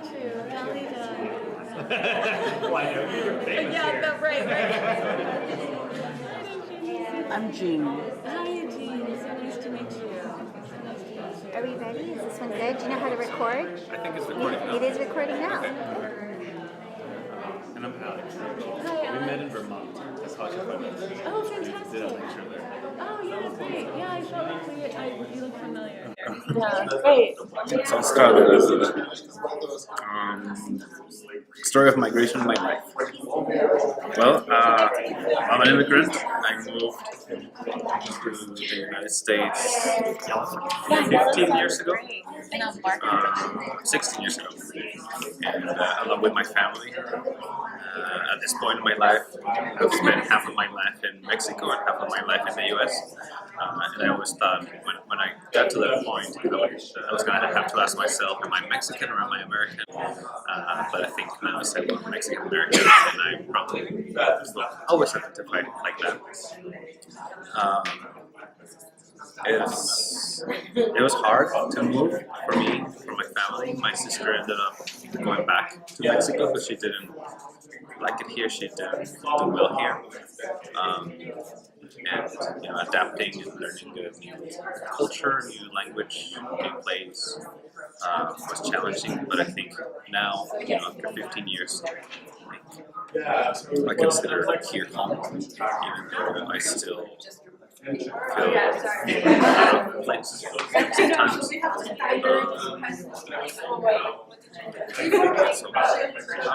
meet you. Dalida. Well, I know you're famous Yeah, here. no, right. I'm Jean. Hi, Jean. So nice to meet you. Are we ready? Is this one good? Do you know how to record? I think it's recording now. It is recording now. And I'm Alex. Hi, We met Alex. in Vermont. That's how I should put it. Oh, Did a fantastic. lecture there. Oh, yeah, great. Yeah, I felt like you look familiar. Yeah, great. So I'll start with this. Story of migration in my life. Well, I'm an immigrant. I moved to the United States 15 years ago. 16 years ago. And along with my family. At this point in my life, I've spent half of my life in Mexico and half of my life in the US. And I always thought when I got to that point, I was going to have to ask myself, am I Mexican or am I American? But I think now I said, well, I'm Mexican American, and I probably always identified like that. It was hard to move for me, for my family. My sister ended up going back to Mexico, but she didn't like it here. She didn't do well here. And adapting and learning a new culture, new language, new place was challenging. But I think now, after 15 years, I consider here home, even though I still feel out of place sometimes. So, I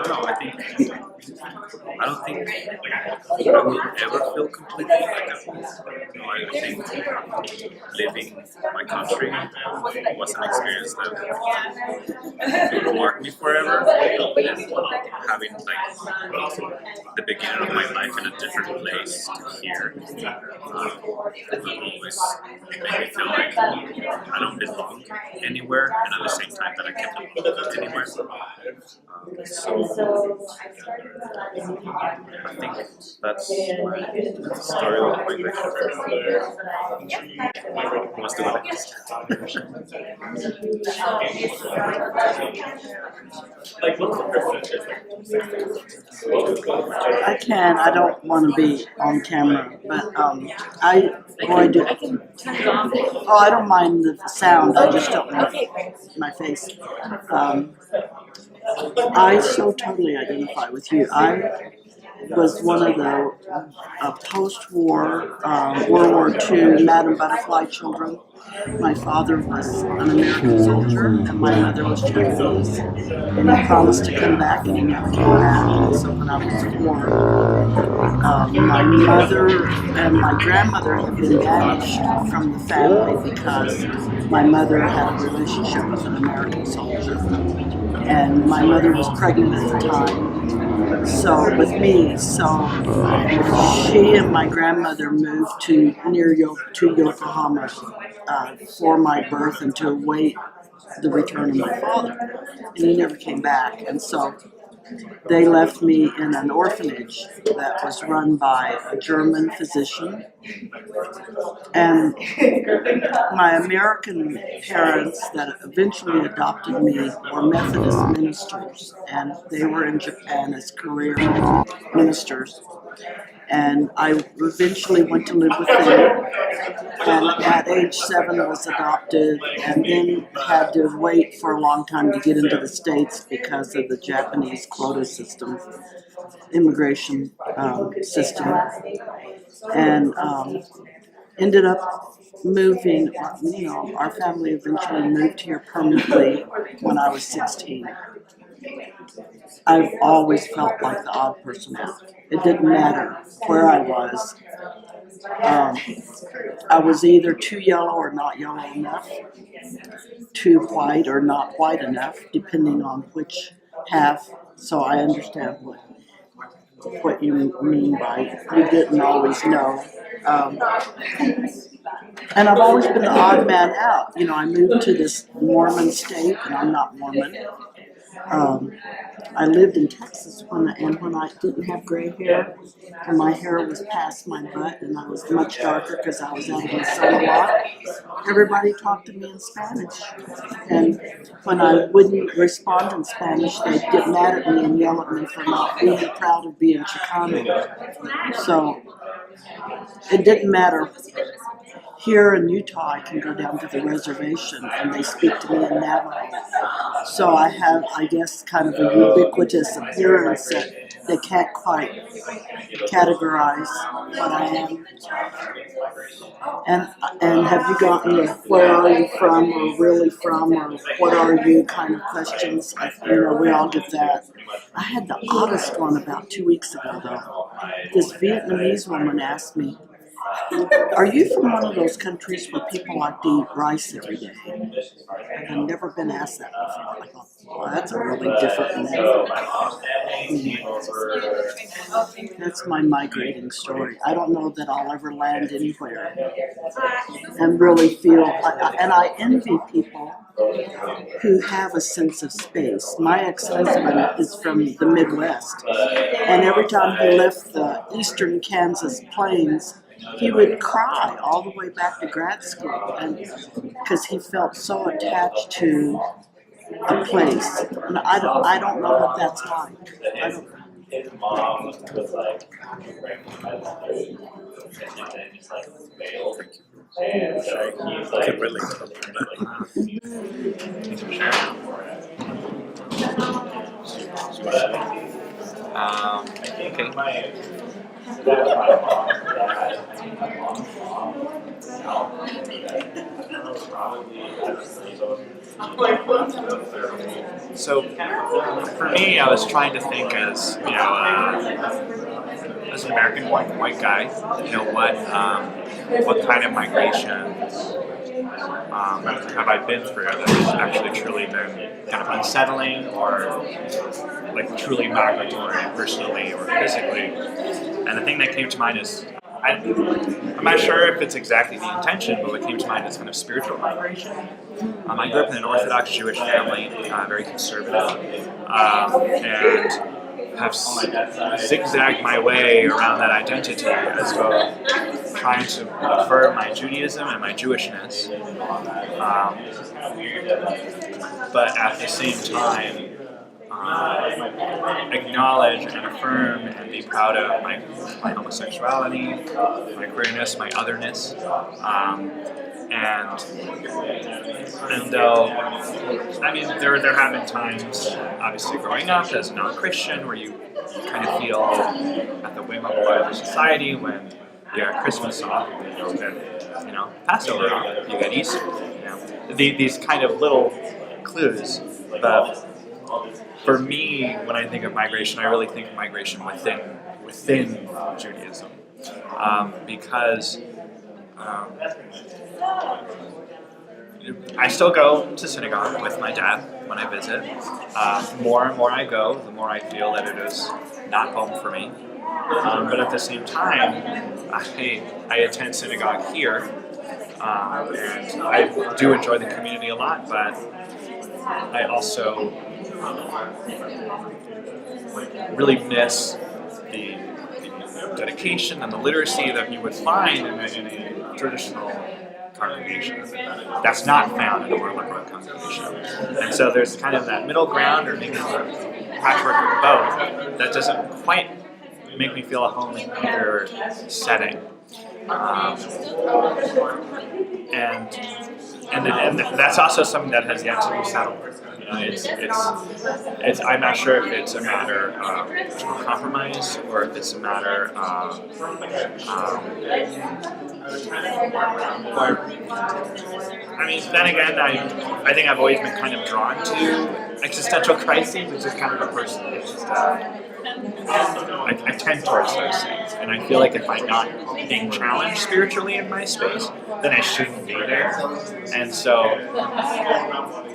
don't know. I don't think I will ever feel completely like that. I think living in my country was an experience that will mark me forever. And having the beginning of my life in a different place to here will always make me feel like I don't belong anywhere, and at the same time that I can't belong anywhere. So I think that's my story of migration. Who wants to go next? I can. I don't want to be on camera, but I do. I can turn it off. Oh, I don't mind the sound. I just don't want my face. I so totally identify with you. I was one of the post-war World War II Madam Butterfly children. My father was an American soldier, and my mother was Japanese. And he promised to come back, and he never came back. And so when I was 4, my mother and my grandmother had been banished from the family because my mother had a relationship with an American soldier. And my mother was pregnant at the time, with me. So she and my grandmother moved to Yokohama for my birth and to await the return of my father. And he never came back. And so they left me in an orphanage that was run by a German physician. And my American parents that eventually adopted me were Methodist ministers, and they were in Japan as career ministers. And I eventually went to live with them, and at age 7 was adopted, and then had to wait for a long time to get into the States because of the Japanese quota system, immigration system, and ended up moving. Our family eventually moved here permanently when I was 16. I've always felt like the odd person out. It didn't matter where I was. I was either too yellow or not yellow enough, too white or not white enough, depending on which half. So I understand what you mean by you didn't always know. And I've always been the odd man out. I moved to this Mormon state, and I'm not Mormon. I lived in Texas when I didn't have gray hair, and my hair was past my butt, and I was much darker because I was out in the sun a lot. Everybody talked to me in Spanish, and when I wouldn't respond in Spanish, they'd get mad at me and yell at me for not being proud of being Chicano. So it didn't matter. Here in Utah, I can go down to the reservation and they speak to me in Navajo. So I have, I guess, kind of a ubiquitous appearance that they can't quite categorize what I am. And have you gotten the where are you from or really from or what are you kind of questions? We all get that. I had the oddest one about 2 weeks ago though. This Vietnamese woman asked me, are you from one of those countries where people like to eat rice every day? And I've never been asked that before. I thought, well, that's a really different name. That's my migrating story. I don't know that I'll ever land anywhere and really feel, and I envy people who have a sense of space. My ex-husband is from the Midwest, and every time he left the eastern Kansas plains, he would cry all the way back to grad school, and because he felt so attached to a place. And I don't know what that's like. I don't. His mom was like, and just like failed. And so he's like, Could relate to okay. So, for me, I was trying to think as, as an American white guy, what kind of migration have I been through that has actually truly been kind of unsettling or like truly migratory personally or physically. And the thing that came to mind is, I'm not sure if it's exactly the intention, but what came to mind is kind of spiritual migration. I grew up in an Orthodox Jewish family, very conservative, and have zigzagged my way around that identity as well, trying to affirm my Judaism and my Jewishness, but at the same time acknowledge and affirm and be proud of my homosexuality, my queerness, my otherness, and though, there have been times, obviously growing up as a non-Christian, where you kind of feel at the whim of a larger society when you got Christmas off, you get, Passover off, you get Easter, these kind of little clues. But for me, when I think of migration, I really think of migration within Judaism, because I still go to synagogue with my dad when I visit. More and more I go, the more I feel that it is not home for me. But at the same time, I attend synagogue here, and I do enjoy the community a lot, but I also really miss the dedication and the literacy that you would find in a traditional congregation. That's not found in a more liberal congregation. And so there's kind of that middle ground, or maybe a patchwork of both, that doesn't quite make me feel at home in either setting. And that's also something that has yet to be settled. It's. I'm not sure if it's a matter of compromise or if it's a matter of, then again, I think I've always been kind of drawn to existential crises. It's just kind of a person. It's just I tend towards those things, and I feel like if I'm not being challenged spiritually in my space, then I shouldn't be there. And so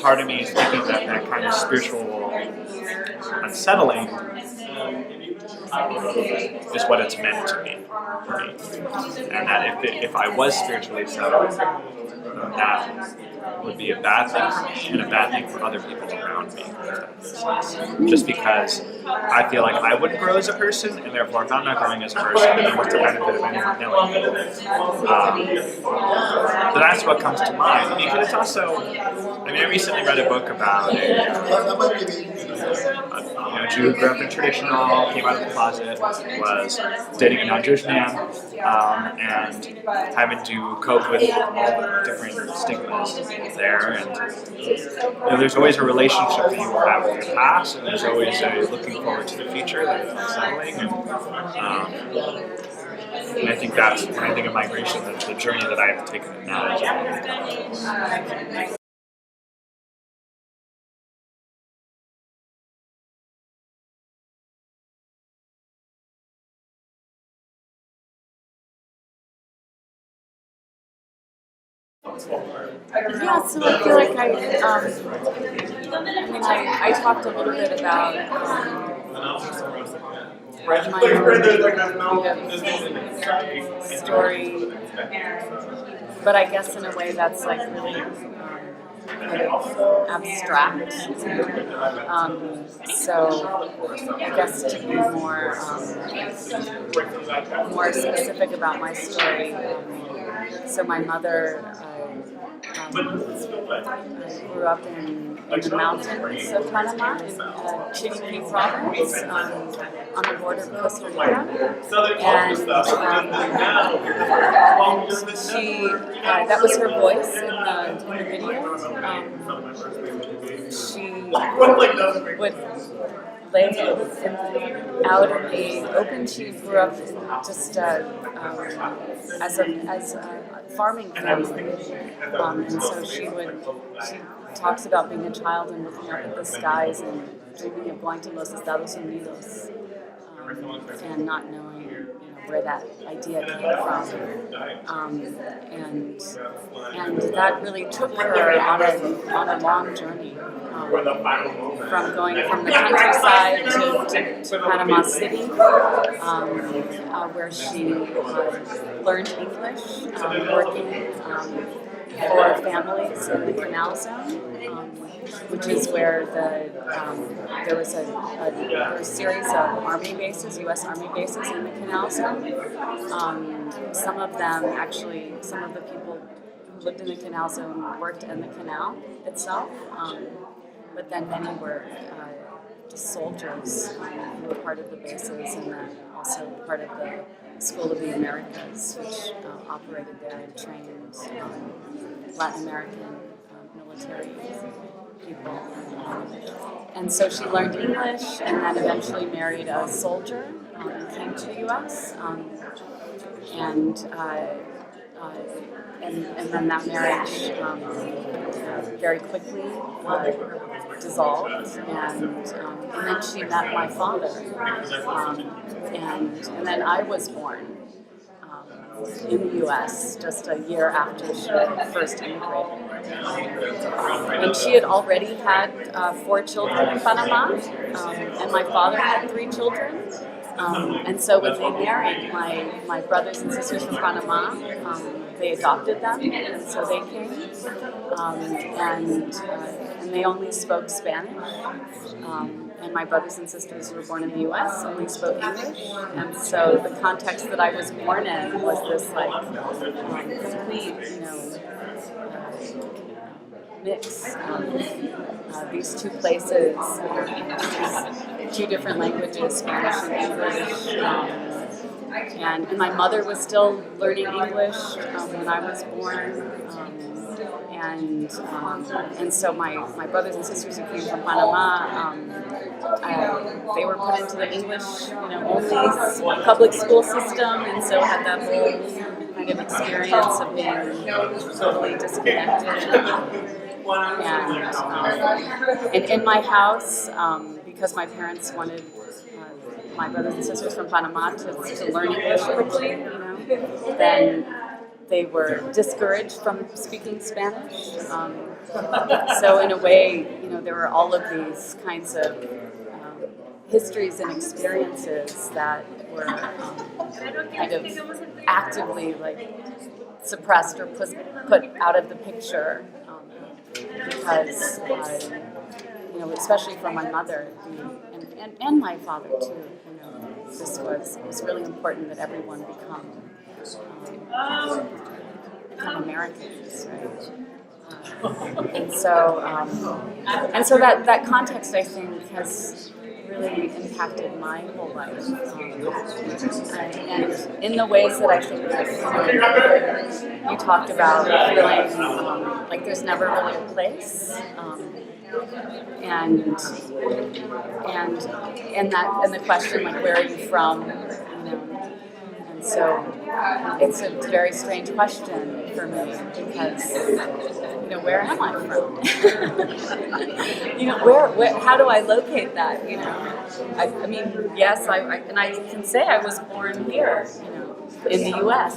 part of me is thinking that kind of spiritual unsettling is what it's meant to be for me. And that if I was spiritually settled, that would be a bad thing for me and a bad thing for other people around me. Just because I feel like I wouldn't grow as a person, and therefore if I'm not growing as a person, then what's the benefit of anyone knowing me? So that's what comes to mind. Because it's also, I mean, I recently read a book about a Jew who grew up in traditional, came out of the closet, was dating a non-Jewish man, and having to cope with all the different stigmas there. And there's always a relationship that you will have with your past, and there's always a looking forward to the future that is unsettling. And I think that's, when I think of migration, the journey that I have taken now. Yeah, so I feel like I talked a little bit about my own story, but I guess in a way that's like really abstract. So I guess to be more specific about my story. So my mother grew up in the mountains of Panama, in Chiriquí province, on the border of Costa Rica. And she, that was her voice in the video. She would lay out in the open. She grew up just as a farming family, and so she talks about being a child and looking up at the skies and dreaming of going to Los Estados Unidos, and not knowing where that idea came from, and that really took her on a long journey. From going from the countryside to Panama City, where she learned English, working for families in the Canal Zone, which is where there was a series of army bases, U.S. Army bases in the Canal Zone. Some of the people who lived in the Canal Zone worked in the canal itself. But then many were just soldiers who were part of the bases, and then also part of the School of the Americas, which operated there and trained Latin American military people. And so she learned English, and then eventually married a soldier and came to the U.S. And then that marriage very quickly dissolved, and then she met my father, and then I was born in the U.S. just a year after she first immigrated. And she had already had 4 children in Panama, and my father had 3 children. And so when they married, my brothers and sisters from Panama, they adopted them, and so they came, and they only spoke Spanish. And my brothers and sisters who were born in the U.S. only spoke English, and so the context that I was born in was this complete, mix. These 2 places, these 2 different languages, Spanish and English. And my mother was still learning English when I was born, and so my brothers and sisters who came from Panama, they were put into the English, only public school system, and so had that whole kind of experience of being totally disconnected. And in my house, because my parents wanted my brothers and sisters from Panama to learn English quickly, then they were discouraged from speaking Spanish. So in a way, there were all of these kinds of histories and experiences that were kind of actively suppressed or put out of the picture because especially for my mother and my father too. This was really important that everyone become Americans, right? And so that context, I think, has really impacted my whole life, and in the ways that I think you talked about feeling like there's never really a place, and the question, like, where are you from, and so it's a very strange question for me because where am I from? where how do I locate that? I mean, yes, I can say I was born here, in the U.S.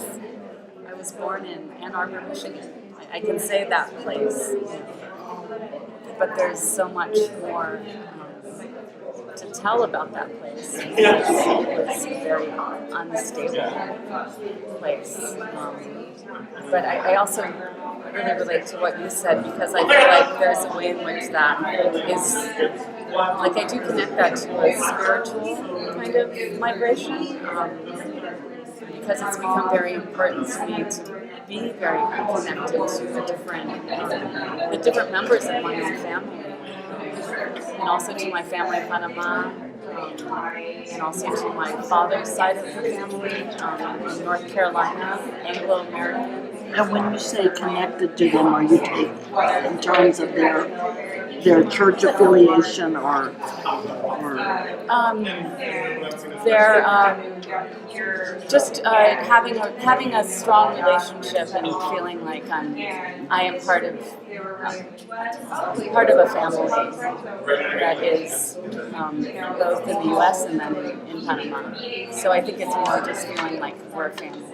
I was born in Ann Arbor, Michigan. I can say that place, but there's so much more to tell about that place. It's a very unstable place. But I also really relate to what you said because I feel like there's a way in which that is, like, I do connect that to a spiritual kind of migration, because it's become very important to me to be very connected to the different members of my own family, and also to my family in Panama, and also to my father's side of the family in North Carolina, Anglo-American. And when you say connected to them, are you taking in terms of their church affiliation or they're just having a strong relationship and feeling like I am part of a family that is both in the U.S. and then in Panama. So I think it's more just feeling like we're a family.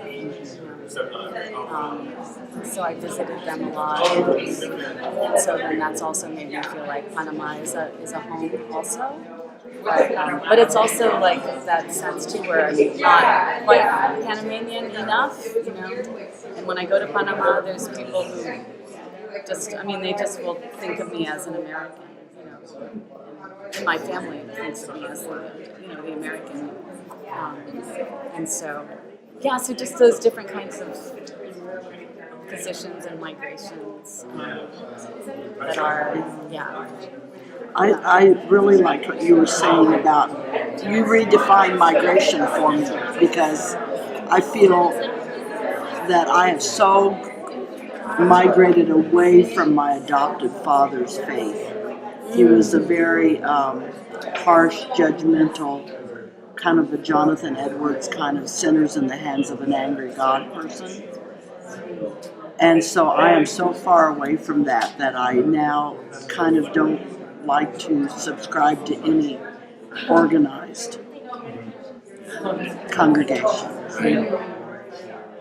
So I visited them a lot, and so then that's also made me feel like Panama is a home also. But it's also like that sense too where I'm not quite Panamanian enough, And when I go to Panama, there's people who they just will think of me as an American, And my family thinks of me as the American, and so. Yeah, so just those different kinds of positions and migrations that are, I really liked what you were saying about, you redefined migration for me, because I feel that I have so migrated away from my adopted father's faith. He was a very harsh, judgmental, kind of a Jonathan Edwards kind of sinners in the hands of an angry God person. And so I am so far away from that I now kind of don't like to subscribe to any organized congregation.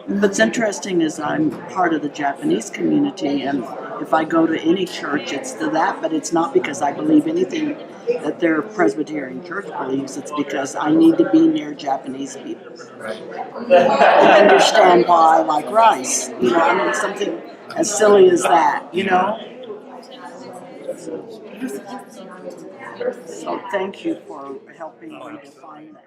What's interesting is I'm part of the Japanese community, and if I go to any church, it's to that, but it's not because I believe anything that their Presbyterian church believes. It's because I need to be near Japanese people and understand why I like rice. Something as silly as that, So thank you for helping me define that.